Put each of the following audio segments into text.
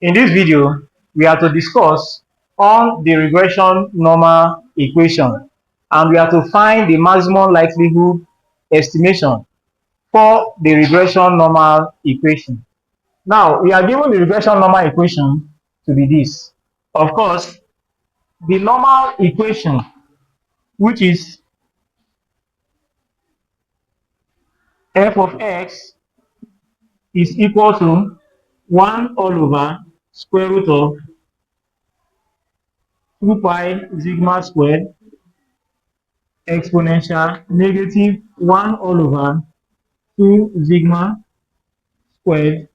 In this video, we are to discuss on the regression normal equation, and we are to find the maximum likelihood estimation for the regression normal equation. Now, we are given the regression normal equation to be this. Of course, the normal equation, which is f of x is equal to 1 all over square root of 2 pi sigma squared exponential negative 1 all over 2 sigma squared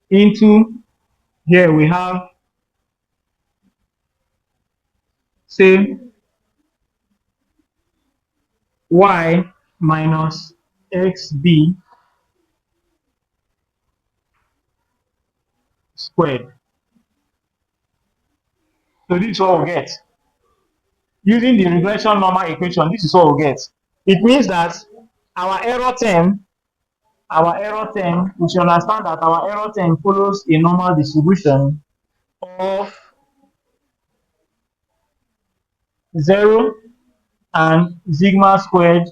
into, here we have, say, y minus xb squared. So this is what we get. Using the regression normal equation, this is what we get. It means that our error term, we should understand that our error term follows a normal distribution of 0 and sigma squared.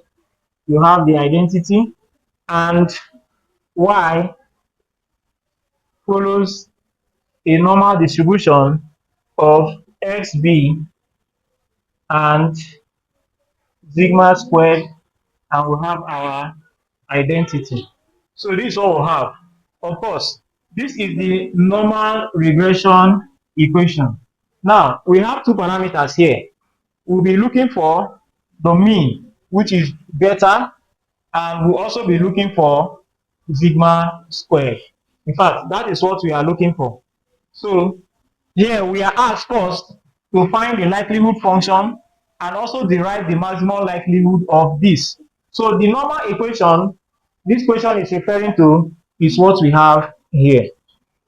You have the identity, and y follows a normal distribution of xb and sigma squared, and we have our identity. So this is what we have. Of course, this is the normal regression equation. Now, we have two parameters here. We'll be looking for the mean, which is beta, and we'll also be looking for sigma squared. In fact, that is what we are looking for. So here we are asked first to find the likelihood function and also derive the maximum likelihood of this. So the normal equation this question is referring to is what we have here.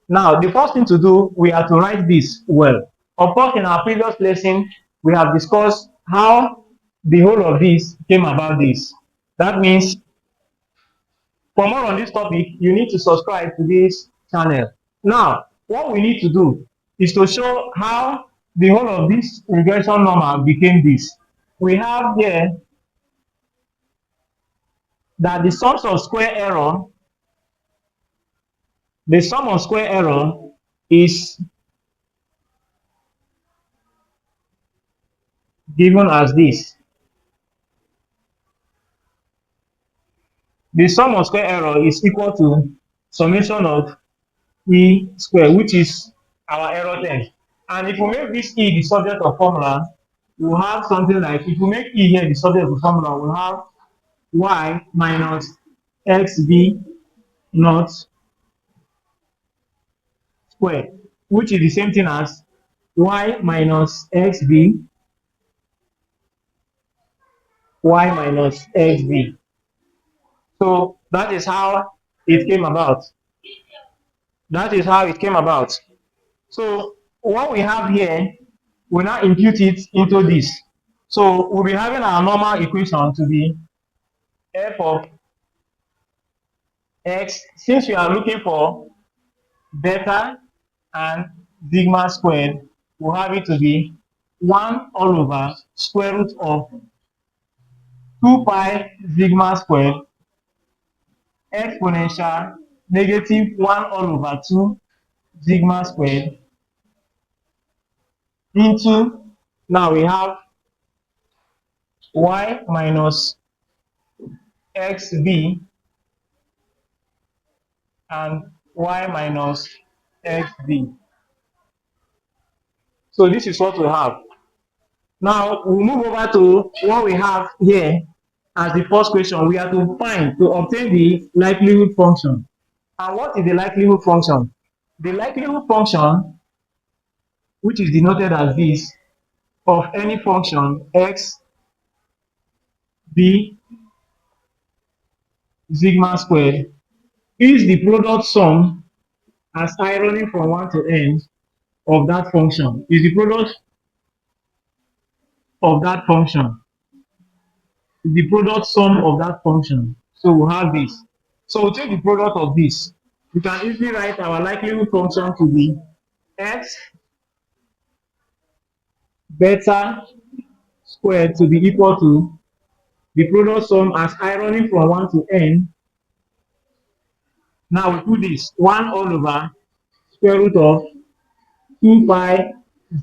Now, the first thing to do, we have to write this well. Of course, in our previous lesson, we have discussed how the whole of this came about this. That means, for more on this topic, you need to subscribe to this channel. Now, what we need to do is to show how the whole of this regression normal became this. We have here that the sum of square error is given as this. The sum of square error is equal to summation of e square, which is our error term. And if we make this e the subject of formula, we'll have something like, if we make e here the subject of the formula, we'll have y minus xb naught square, which is the same thing as y minus xb So that is how it came about. So what we have here, we now impute it into this. So we'll be having our normal equation to be f of x. Since we are looking for beta and sigma squared, we'll have it to be 1 all over square root of 2 pi sigma squared exponential negative 1 all over 2 sigma squared into, now we have y minus xb and y minus xb. So this is what we have. Now we'll move over to what we have here as the first question. We have to obtain the likelihood function. And what is the likelihood function? The likelihood function, which is denoted as this, of any function x b sigma squared, is the product sum as I running from 1 to n of that function. Is the product of that function. Is the product sum of that function. So we'll have this. So we'll take the product of this. We can easily write our likelihood function to be x beta squared to be equal to the product sum as I running from 1 to n. Now we put this 1 all over square root of 2 pi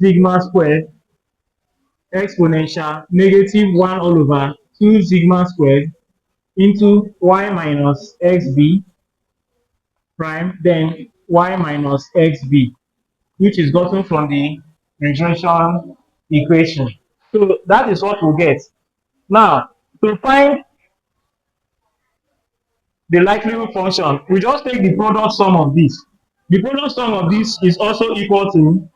sigma squared exponential negative 1 all over 2 sigma squared into y minus xb prime, then y minus xb, which is gotten from the regression equation. So that is what we get. Now, to find the likelihood function, we just take the product sum of this. The product sum of this is also equal to,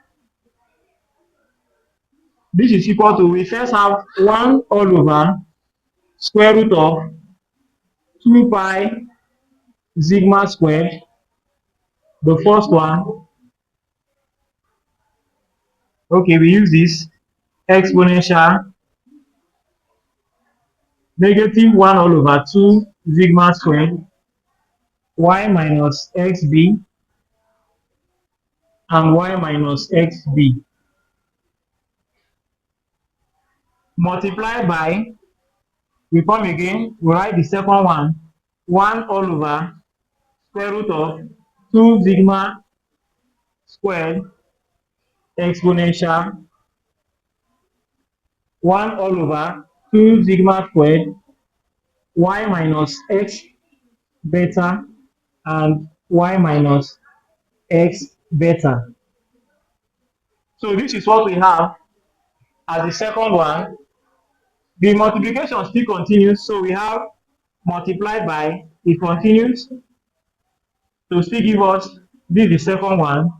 we first have 1 all over square root of 2 pi sigma squared, the first one. Okay, we use this exponential negative 1 all over 2 sigma squared y minus xb and y minus xb multiply by, we come again, we write the second one 1 all over square root of 2 sigma squared exponential 1 all over 2 sigma squared y minus x beta and y minus x beta. So this is what we have as the second one. The multiplication still continues, so we have multiplied by, it continues to still give us, this is the second one,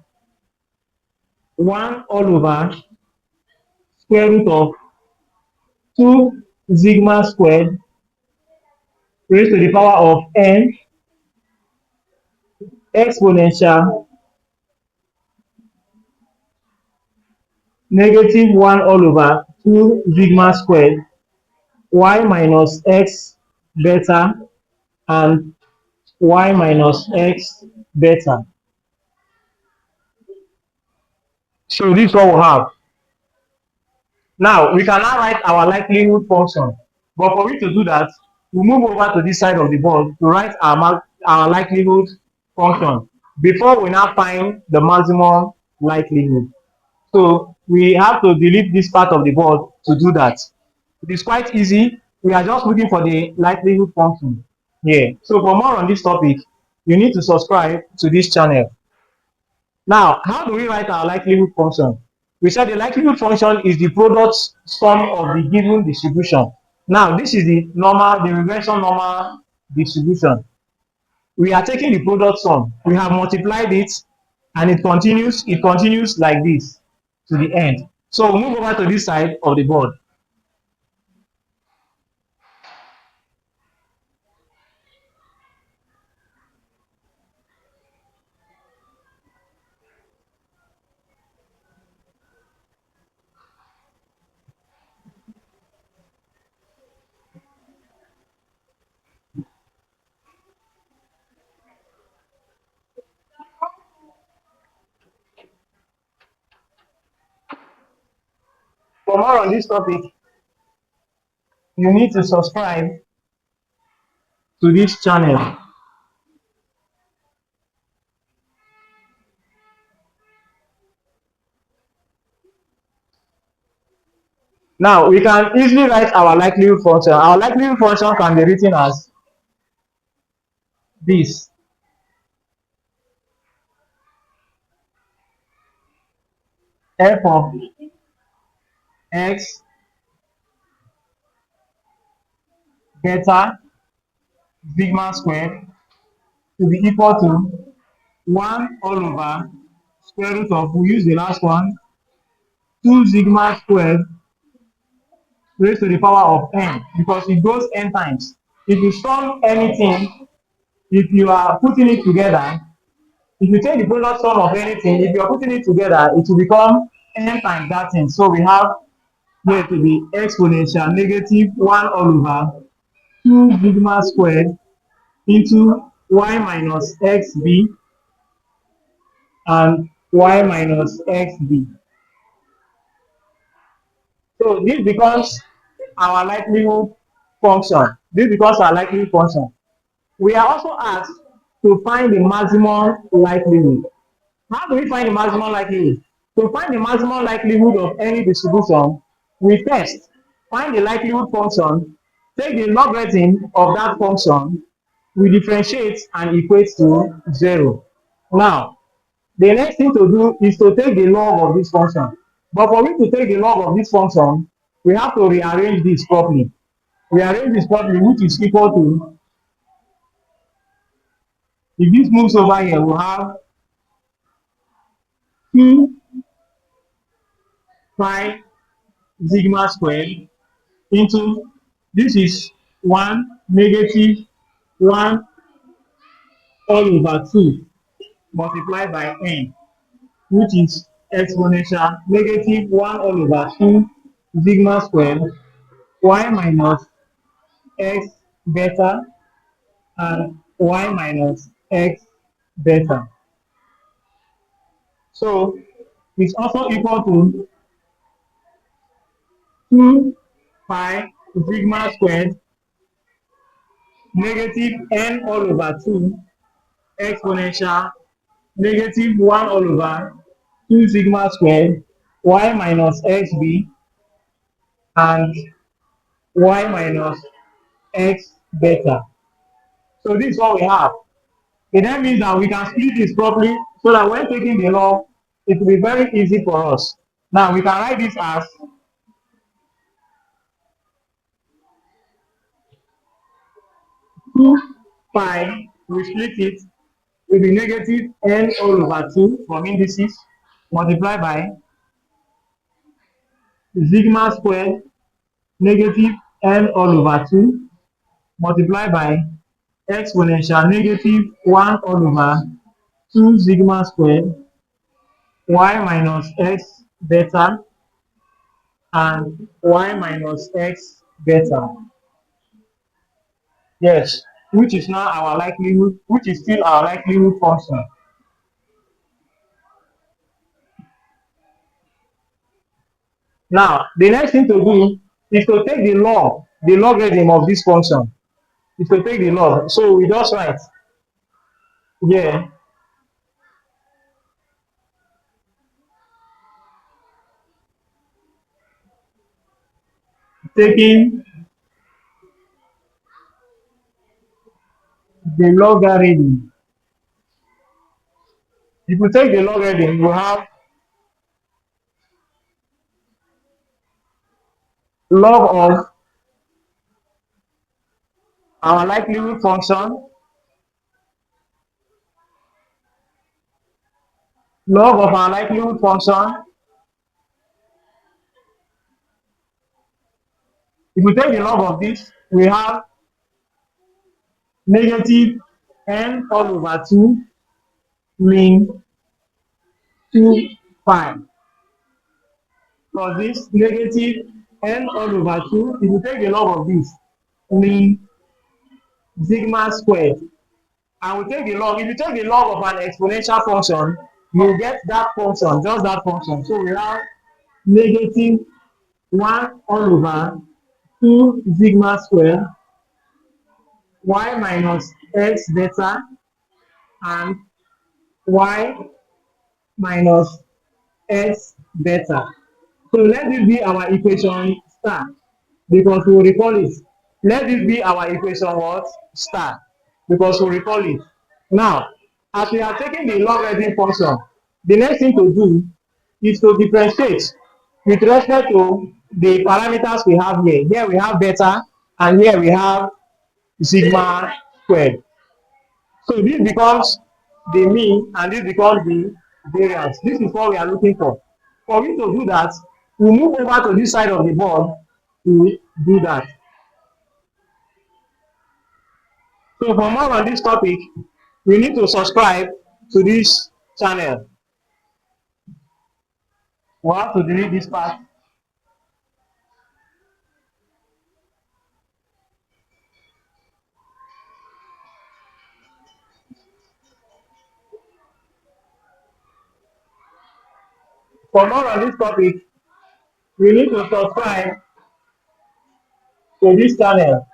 1 all over square root of 2 sigma squared raised to the power of n exponential negative 1 all over 2 sigma squared y minus x beta and y minus x beta. So this is what we have. Now we can now write our likelihood function, but for we to do that, we move over to this side of the board to write our likelihood function before we now find the maximum likelihood. So we have to delete this part of the board to do that. It is quite easy. We are just looking for the likelihood function here. So for more on this topic, you need to subscribe to this channel. Now, how do we write our likelihood function? We said the likelihood function is the product sum of the given distribution. Now, this is the regression normal distribution. We are taking the product sum. We have multiplied it, and it continues like this to the end. So we'll move over to this side of the board. For more on this topic, you need to subscribe to this channel. Now, we can easily write our likelihood function. Our likelihood function can be written as this. F of x beta sigma squared to be equal to 1 all over square root of, we use the last one, 2 sigma squared raised to the power of n, because it goes n times. If you sum anything, if you are putting it together, if you take the product sum of anything, if you are putting it together, it will become n times that thing. So we have here to be exponential negative 1 all over 2 sigma squared into y minus xb and y minus xb. So this becomes our likelihood function. This becomes our likelihood function. We are also asked to find the maximum likelihood. How do we find the maximum likelihood? To find the maximum likelihood of any distribution, we first find the likelihood function, take the logarithm of that function, we differentiate and equate to 0. Now, the next thing to do is to take the log of this function. But for me to take the log of this function, we have to rearrange this properly. Rearrange this properly, which is equal to, if this moves over here, we'll have 2 pi sigma squared into, this is 1 negative 1 all over 2 multiplied by n, which is exponential negative 1 all over 2 sigma squared y minus x beta and y minus x beta. So it's also equal to 2 pi sigma squared negative n all over 2 exponential negative 1 all over 2 sigma squared y minus xb and y minus x beta. So this is what we have. It then means that we can split this properly so that when taking the log, it will be very easy for us. Now we can write this as 2 pi, we split it with the negative n all over 2 from indices multiplied by sigma squared negative n all over 2 multiplied by exponential negative 1 all over 2 sigma squared y minus x beta and y minus x beta. Yes, which is now our likelihood, which is still our likelihood function. Now, the next thing to do is to take the logarithm of this function. Is to take the log. So we just write here, taking the logarithm. If we take the logarithm, we have log of our likelihood function, log of our likelihood function. If we take the log of this, we have negative n all over 2 ln 2 pi plus this negative n all over 2. If we take the log of this, ln sigma squared, and we take the log, if you take the log of an exponential function, you get that function, just that function. So we have negative 1 all over 2 sigma squared y minus x beta and y minus x beta. So let this be our equation star, because we will recall it. Let this be our equation what? Star, because we will recall it. Now, as we are taking the logarithm function, the next thing to do is to differentiate with respect to the parameters we have here. Here we have beta and here we have sigma squared. So this becomes the mean and this becomes the variance. This is what we are looking for. For me to do that, we move over to this side of the board to do that. So for more on this topic, we need to subscribe to this channel. We have to delete this part. For more on this topic, you need to subscribe to this channel.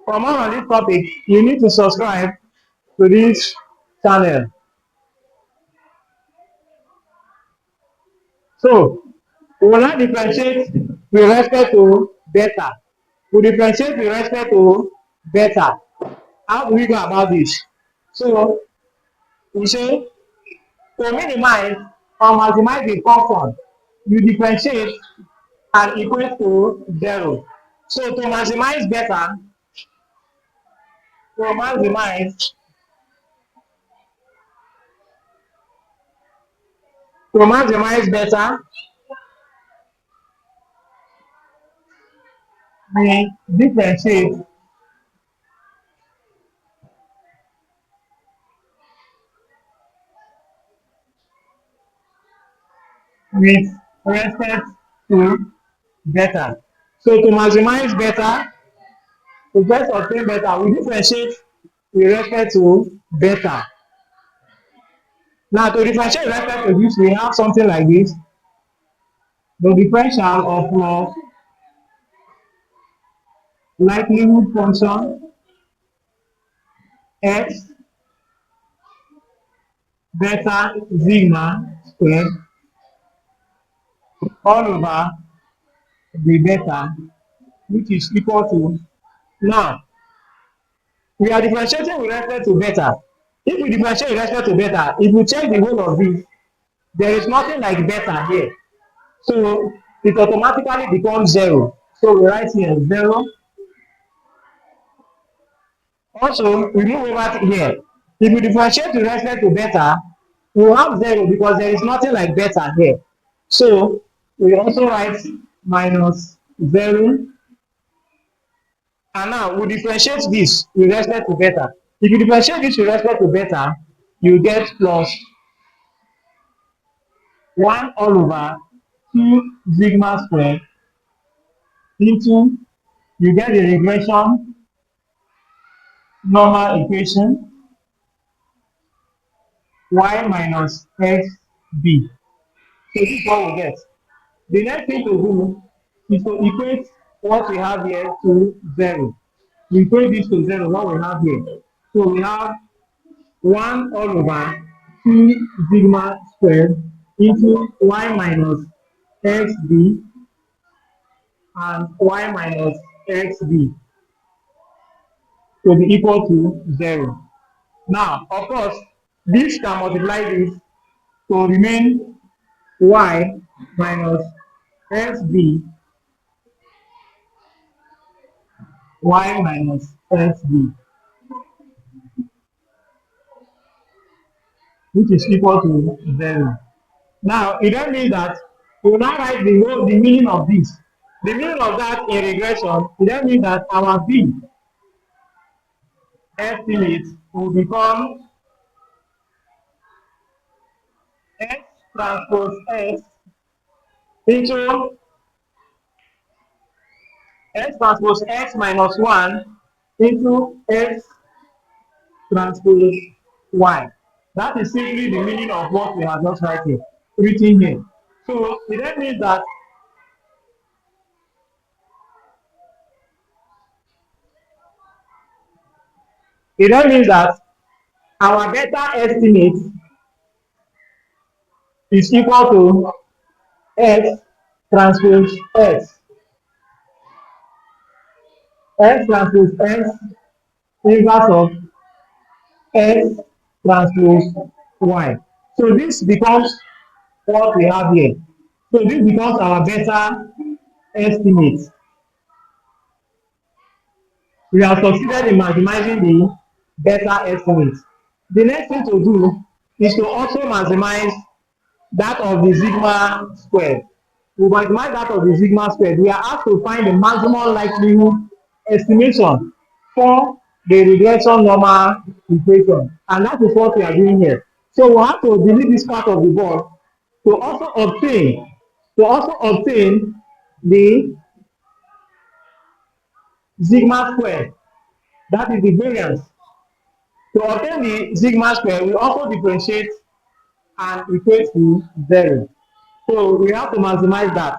For more on this topic, you need to subscribe to this channel. So, we will not differentiate with respect to beta. We differentiate with respect to beta. How do we go about this? So, we say to minimize or maximize the function, you differentiate and equate to 0. So, to maximize beta, to maximize, to maximize beta, we differentiate with respect to beta. So to maximize beta, to first obtain beta, we differentiate with respect to beta. Now to differentiate with respect to this, we have something like this. The differential of log likelihood function x beta sigma squared all over the beta, which is equal to, now we are differentiating with respect to beta. If we differentiate with respect to beta, if you check the whole of this, there is nothing like beta here. So it automatically becomes 0. So we write here 0. Also, we move over here. If we differentiate with respect to beta, we will have 0 because there is nothing like beta here. So we also write minus 0. And now we differentiate this with respect to beta. If you differentiate this with respect to beta, you get plus 1 all over 2 sigma squared into, you get the regression normal equation y minus xb. So this is what we get. The next thing to do is to equate what we have here to 0. We equate this to 0, what we have here. So we have 1 all over 2 sigma squared into y minus xb and y minus xb to be equal to 0. Now, of course, this can multiply this to remain y minus xb, y minus xb, which is equal to 0. Now, it then means that we will now write the meaning of this. The meaning of that in regression, it then means that our b estimate will become x transpose x into x transpose x minus 1 into x transpose y. That is simply the meaning of what we have just written here. So it then means that our beta estimate is equal to x transpose x. X transpose x inverse of x transpose y. So this becomes what we have here. So this becomes our beta estimate. We have succeeded in maximizing the beta estimate. The next thing to do is to also maximize that of the sigma squared. We maximize that of the sigma squared. We are asked to find the maximum likelihood estimation for the regression normal equation, and that is what we are doing here. So we have to delete this part of the board to also obtain the sigma square, that is the variance. To obtain the sigma square, we also differentiate and equate to 0. So we have to maximize that.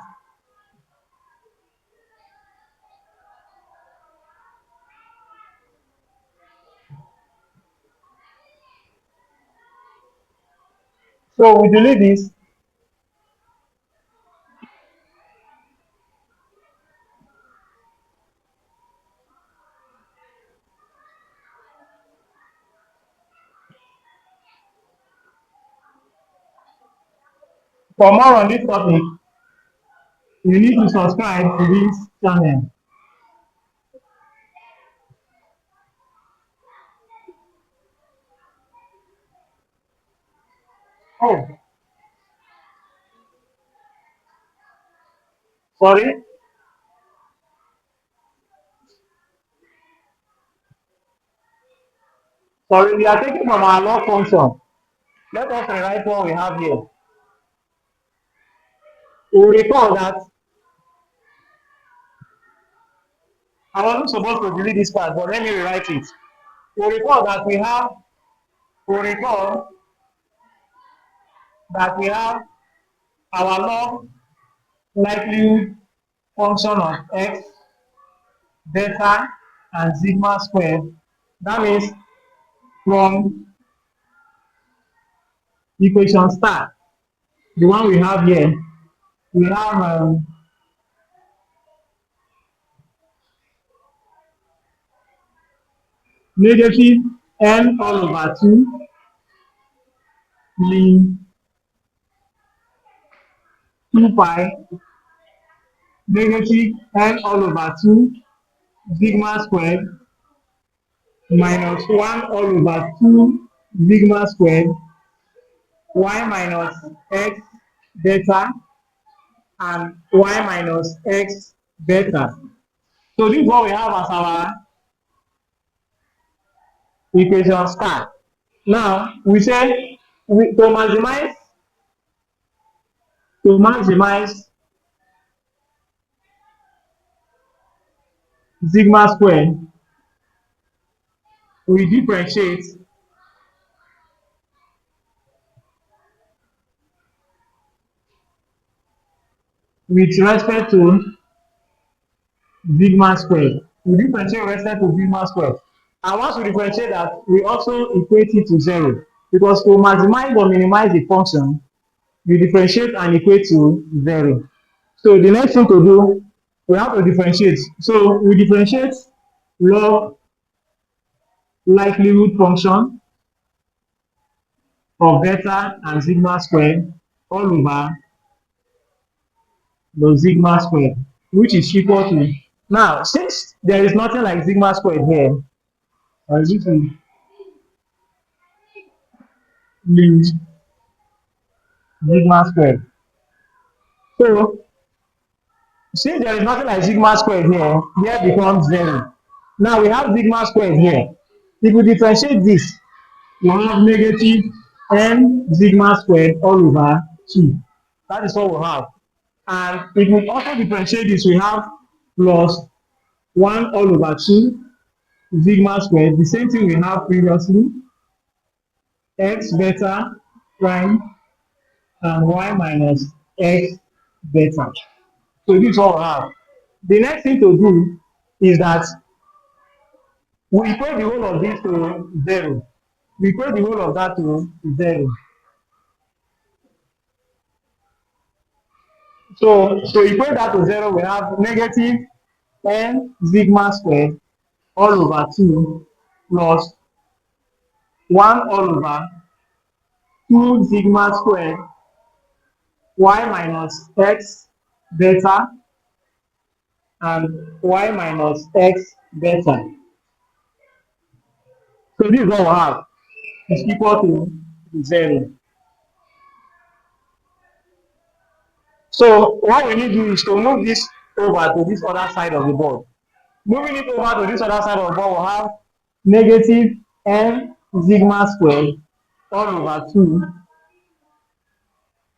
So we delete this. For more on this topic, you need to subscribe to this channel. Oh, sorry. Sorry, we are taking from our log function. Let us rewrite what we have here. We recall that I wasn't supposed to delete this part, but let me rewrite it. We recall that we have our log likelihood function of x, beta, and sigma squared. That means from equation start, the one we have here, we have negative n all over 2 ln 2 pi negative n all over 2 sigma squared minus 1 all over 2 sigma squared y minus x beta and y minus x beta. So this is what we have as our equation start. Now we say to maximize sigma squared, we differentiate with respect to sigma squared. We differentiate with respect to sigma squared. And once we differentiate that, we also equate it to 0. Because to maximize or minimize the function, you differentiate and equate to 0. So the next thing to do, we have to differentiate. So we differentiate log likelihood function of beta and sigma squared all over the sigma squared, which is equal to, now since there is nothing like sigma squared here, I need to use sigma squared. So since there is nothing like sigma squared here, here becomes 0. Now we have sigma squared here. If we differentiate this, we have negative n sigma squared all over 2. That is what we have. And if we also differentiate this, we have plus 1 all over 2 sigma squared. The same thing we have previously, x beta prime and y minus x beta. So this is what we have. The next thing to do is that we equate the whole of this to 0. We equate the whole of that to 0. So to equate that to 0, we have negative n sigma squared all over 2 plus 1 all over 2 sigma squared y minus x beta and y minus x beta. So this is what we have. Is equal to 0. So what we need to do is to move this over to this other side of the board. Moving it over to this other side of the board, we'll have negative n sigma squared all over 2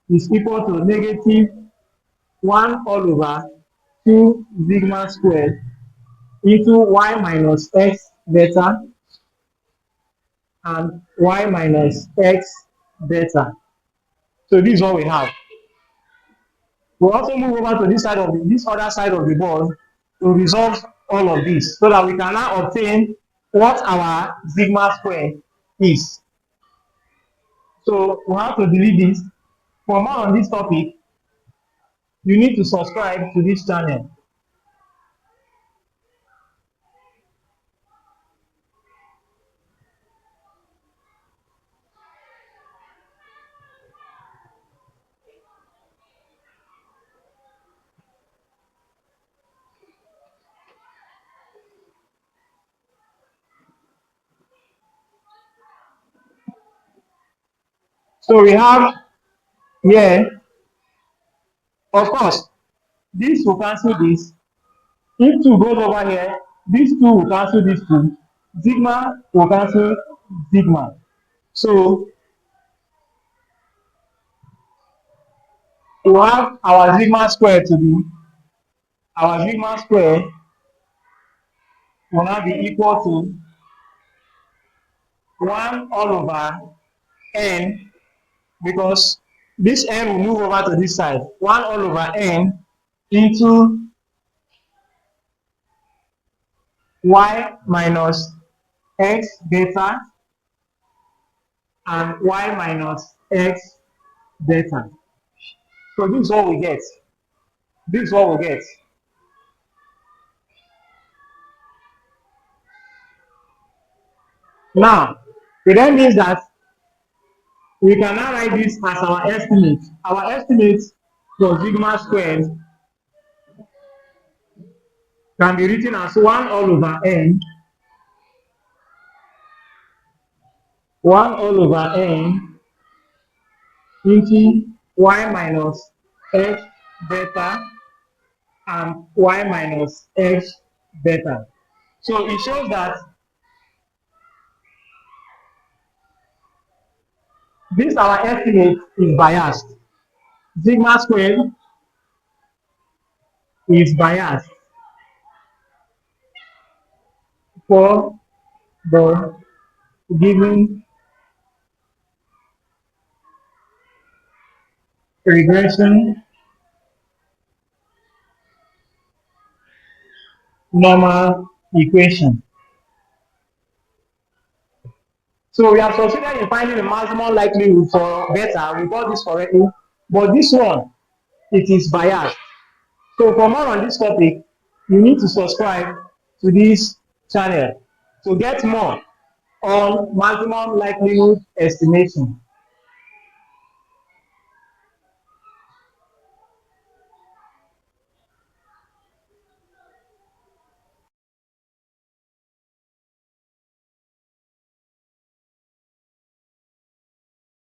is equal to negative 1 all over 2 sigma squared into y minus x beta and y minus x beta. So this is what we have. We'll also move over to this other side of the board to resolve all of this so that we can now obtain what our sigma square is. So we have to delete this. For more on this topic, you need to subscribe to this channel. So we have here, of course, this will cancel this. If 2 goes over here, this 2 will cancel this 2. Sigma will cancel sigma. So we have our sigma square to be, our sigma square will now be equal to 1 all over n, because this n will move over to this side. 1 all over n into y minus x beta and y minus x beta. So this is what we get. This is what we get. Now, it then means that we can now write this as our estimate. Our estimate for sigma squared can be written as 1 all over n, 1 all over n into y minus x beta and y minus x beta. So it shows that this our estimate is biased. Sigma squared is biased for the given regression normal equation. So we have succeeded in finding the maximum likelihood for beta. We got this correctly, but this one, it is biased. So for more on this topic, you need to subscribe to this channel to get more on maximum likelihood estimation.